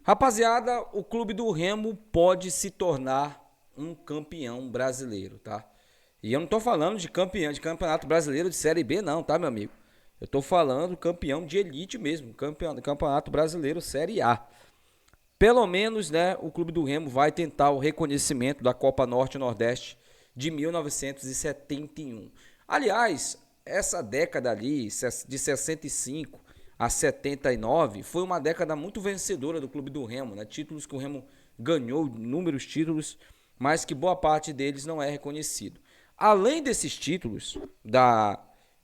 Rapaziada, o Clube do Remo pode se tornar um campeão brasileiro, tá? E eu não tô falando de campeão de campeonato brasileiro de Série B, não, tá, meu amigo? Eu tô falando campeão de elite mesmo, campeão do Campeonato Brasileiro Série A. Pelo menos, né, o Clube do Remo vai tentar o reconhecimento da Copa Norte e Nordeste de 1971. Aliás, essa década ali, de 65 a 79, foi uma década muito vencedora do Clube do Remo, né? Títulos que o Remo ganhou, inúmeros títulos, mas que boa parte deles não é reconhecido. Além desses títulos da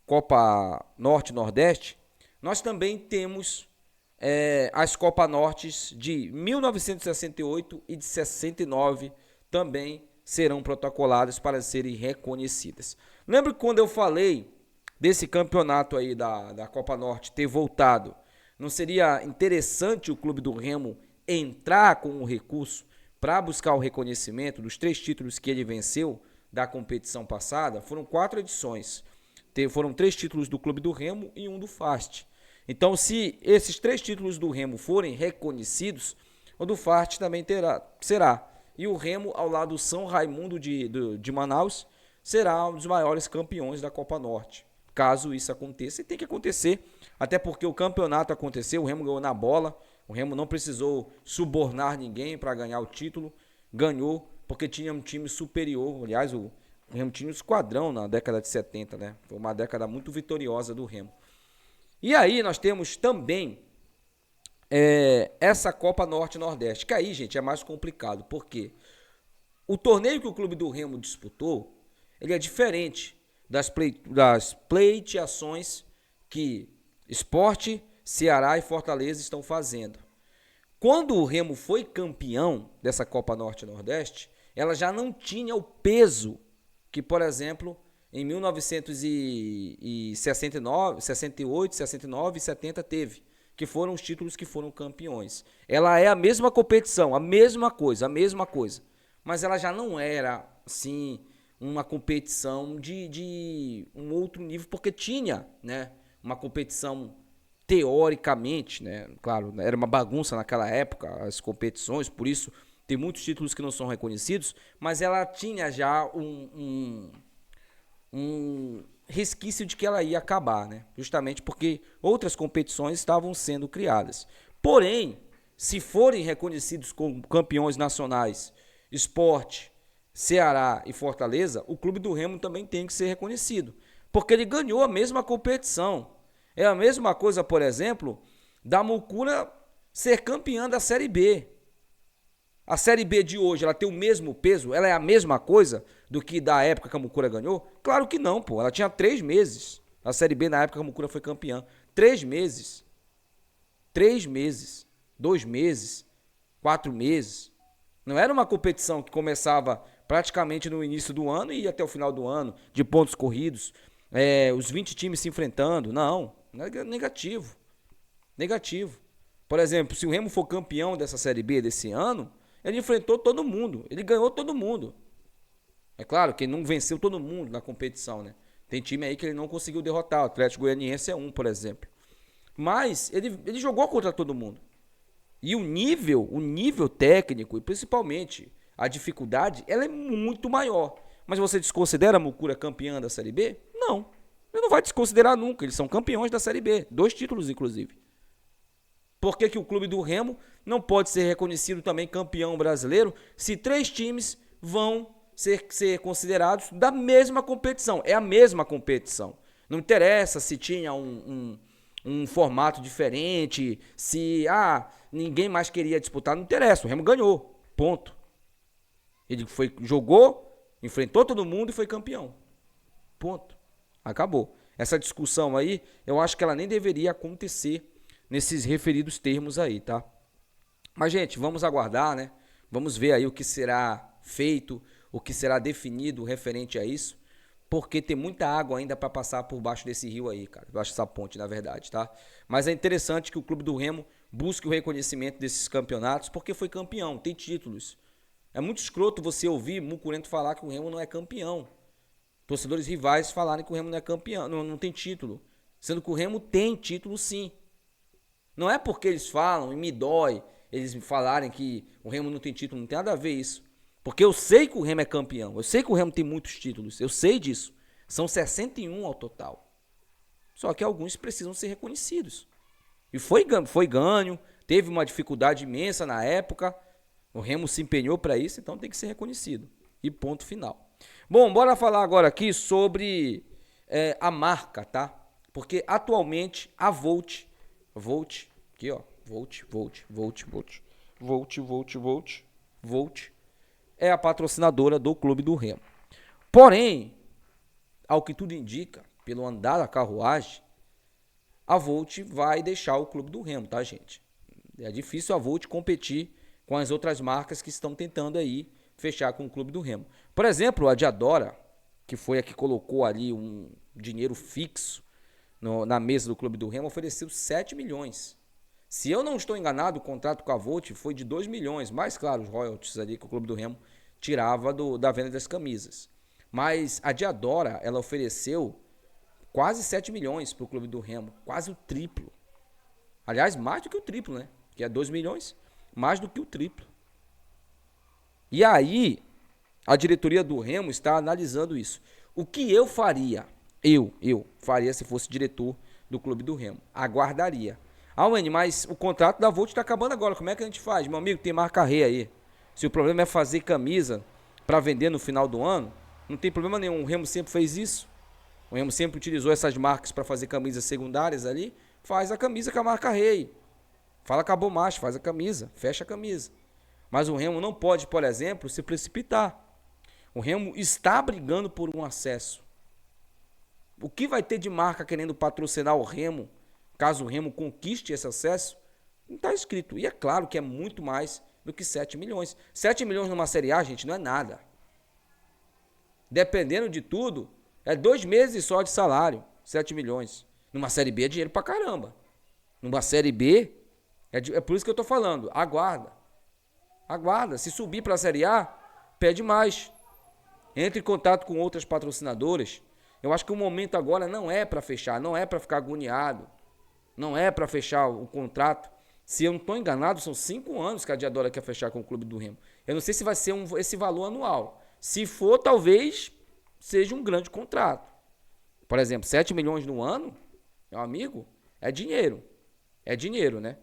Copa Norte e Nordeste, nós também temos as Copa Nortes de 1968 e de 69 também serão protocoladas para serem reconhecidas. Lembra que quando eu falei desse campeonato aí da Copa Norte ter voltado, não seria interessante o Clube do Remo entrar com um recurso para buscar o reconhecimento dos 3 títulos que ele venceu da competição passada? Foram 4 edições. Foram 3 títulos do Clube do Remo e um do FAST. Então, se esses 3 títulos do Remo forem reconhecidos, o do FAST também será. E o Remo, ao lado do São Raimundo de Manaus, será um dos maiores campeões da Copa Norte. Caso isso aconteça, e tem que acontecer, até porque o campeonato aconteceu, o Remo ganhou na bola, o Remo não precisou subornar ninguém para ganhar o título, ganhou porque tinha um time superior. Aliás, o Remo tinha um esquadrão na década de 70, né? Foi uma década muito vitoriosa do Remo. E aí nós temos também essa Copa Norte e Nordeste, que aí, gente, é mais complicado, porque o torneio que o Clube do Remo disputou, ele é diferente das pleiteações que Sport, Ceará e Fortaleza estão fazendo. Quando o Remo foi campeão dessa Copa Norte e Nordeste, ela já não tinha o peso que, por exemplo, em 1969, 68, 69 e 70 teve, que foram os títulos que foram campeões. Ela é a mesma competição, a mesma coisa, mas ela já não era, assim, uma competição de um outro nível, porque tinha, né, uma competição teoricamente, né, claro, era uma bagunça naquela época, as competições, por isso tem muitos títulos que não são reconhecidos, mas ela tinha já um resquício de que ela ia acabar, né? Justamente porque outras competições estavam sendo criadas. Porém, se forem reconhecidos como campeões nacionais, Sport, Ceará e Fortaleza, o Clube do Remo também tem que ser reconhecido, porque ele ganhou a mesma competição. É a mesma coisa, por exemplo, da Mucura ser campeã da Série B. A Série B de hoje, ela tem o mesmo peso? Ela é a mesma coisa do que da época que a Mucura ganhou? Claro que não, pô. Ela tinha 3 meses. A Série B na época que a Mucura foi campeã. 3 meses. 3 meses. 2 meses. 4 meses. Não era uma competição que começava praticamente no início do ano e ia até o final do ano, de pontos corridos, os 20 times se enfrentando. Não. Negativo. Negativo. Por exemplo, se o Remo for campeão dessa Série B desse ano, ele enfrentou todo mundo, ele ganhou todo mundo. É claro que ele não venceu todo mundo na competição, né? Tem time aí que ele não conseguiu derrotar, o Atlético Goianiense é um, por exemplo. Mas ele jogou contra todo mundo. E o nível técnico e principalmente a dificuldade, ela é muito maior. Mas você desconsidera a Mucura campeã da Série B? Não. Ele não vai desconsiderar nunca, eles são campeões da Série B, 2 títulos inclusive. Por que o Clube do Remo não pode ser reconhecido também campeão brasileiro se 3 times vão ser considerados da mesma competição? É a mesma competição. Não interessa se tinha um formato diferente, se ninguém mais queria disputar, não interessa. O Remo ganhou, ponto. Ele jogou, enfrentou todo mundo e foi campeão. Ponto. Acabou. Essa discussão aí, eu acho que ela nem deveria acontecer nesses referidos termos aí, tá? Mas, gente, vamos aguardar, né? Vamos ver aí o que será feito, o que será definido referente a isso, porque tem muita água ainda para passar por baixo desse rio aí, cara. Baixo dessa ponte, na verdade, tá? Mas é interessante que o Clube do Remo busque o reconhecimento desses campeonatos, porque foi campeão, tem títulos. É muito escroto você ouvir Mucurento falar que o Remo não é campeão. Torcedores rivais falarem que o Remo não é campeão, não tem título. Sendo que o Remo tem título sim. Não é porque eles falam e me dói, eles falarem que o Remo não tem título, não tem nada a ver isso. Porque eu sei que o Remo é campeão, eu sei que o Remo tem muitos títulos, eu sei disso. São 61 ao total. Só que alguns precisam ser reconhecidos. E foi ganho, teve uma dificuldade imensa na época, o Remo se empenhou para isso, então tem que ser reconhecido. E ponto final. Bom, bora falar agora aqui sobre a marca, tá? Porque atualmente a Volt, aqui ó, Volt, é a patrocinadora do Clube do Remo. Porém, ao que tudo indica, pelo andar da carruagem, a Volt vai deixar o Clube do Remo, tá, gente? É difícil a Volt competir com as outras marcas que estão tentando aí fechar com o Clube do Remo. Por exemplo, a Diadora, que foi a que colocou ali um dinheiro fixo na mesa do Clube do Remo, ofereceu 7 milhões. Se eu não estou enganado, o contrato com a Volt foi de 2 milhões, mais claro, os royalties ali que o Clube do Remo tirava da venda das camisas. Mas a Diadora, ela ofereceu quase 7 milhões para o Clube do Remo, quase o triplo. Aliás, mais do que o triplo, né? Que é 2 milhões, mais do que o triplo. E aí, a diretoria do Remo está analisando isso. O que eu faria? Eu faria se fosse diretor do Clube do Remo. Aguardaria. Ah, Wendy, mas o contrato da Volt está acabando agora. Como é que a gente faz? Meu amigo, tem marca rei aí. Se o problema é fazer camisa para vender no final do ano, não tem problema nenhum. O Remo sempre fez isso. O Remo sempre utilizou essas marcas para fazer camisas secundárias ali. Faz a camisa com a marca rei. Fala acabou macho, faz a camisa, fecha a camisa. Mas o Remo não pode, por exemplo, se precipitar. O Remo está brigando por um acesso. O que vai ter de marca querendo patrocinar o Remo, caso o Remo conquiste esse acesso? Não está escrito. E é claro que é muito mais do que 7 milhões. 7 milhões numa Série A, gente, não é nada. Dependendo de tudo, é 2 meses só de salário, 7 milhões. Numa Série B é dinheiro pra caramba. Numa Série B, é por isso que eu tô falando, aguarda. Se subir para a Série A, pede mais. Entre em contato com outras patrocinadoras. Eu acho que o momento agora não é para fechar, não é para ficar agoniado. Não é para fechar o contrato. Se eu não estou enganado, são 5 anos que a Diadora quer fechar com o Clube do Remo. Eu não sei se vai ser esse valor anual. Se for, talvez seja um grande contrato. Por exemplo, 7 milhões no ano, meu amigo, é dinheiro. É dinheiro, né?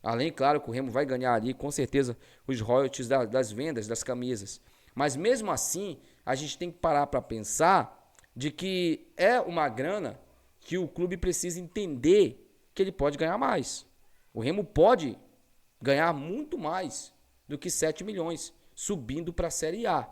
Além, claro, que o Remo vai ganhar ali, com certeza, os royalties das vendas das camisas. Mas mesmo assim, a gente tem que parar para pensar de que é uma grana que o clube precisa entender que ele pode ganhar mais. O Remo pode ganhar muito mais do que 7 milhões, subindo para a Série A.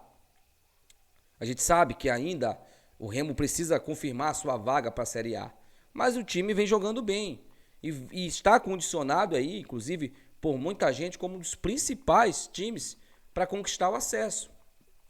A gente sabe que ainda o Remo precisa confirmar a sua vaga para a Série A. Mas o time vem jogando bem. E está condicionado aí, inclusive, por muita gente, como um dos principais times para conquistar o acesso.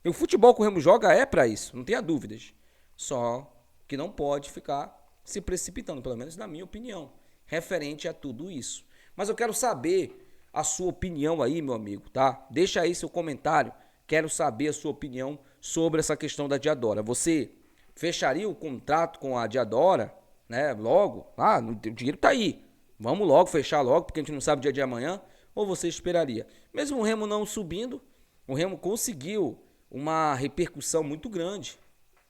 E o futebol que o Remo joga é para isso, não tenha dúvidas. Só que não pode ficar se precipitando, pelo menos na minha opinião, referente a tudo isso. Mas eu quero saber a sua opinião aí, meu amigo, tá? Deixa aí seu comentário, quero saber a sua opinião sobre essa questão da Diadora. Você fecharia o contrato com a Diadora, né, logo? Ah, o dinheiro tá aí, vamos logo fechar logo, porque a gente não sabe o dia de amanhã, ou você esperaria? Mesmo o Remo não subindo, o Remo conseguiu uma repercussão muito grande.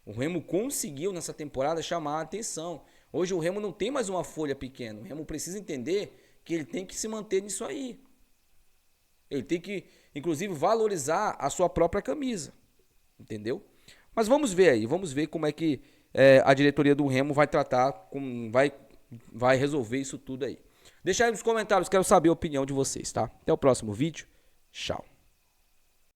O Remo conseguiu nessa temporada chamar a atenção. Hoje o Remo não tem mais uma folha pequena. O Remo precisa entender que ele tem que se manter nisso aí. Ele tem que, inclusive, valorizar a sua própria camisa. Entendeu? Mas vamos ver aí, vamos ver como é que a diretoria do Remo vai tratar, vai resolver isso tudo aí. Deixa aí nos comentários, quero saber a opinião de vocês, tá? Até o próximo vídeo. Tchau.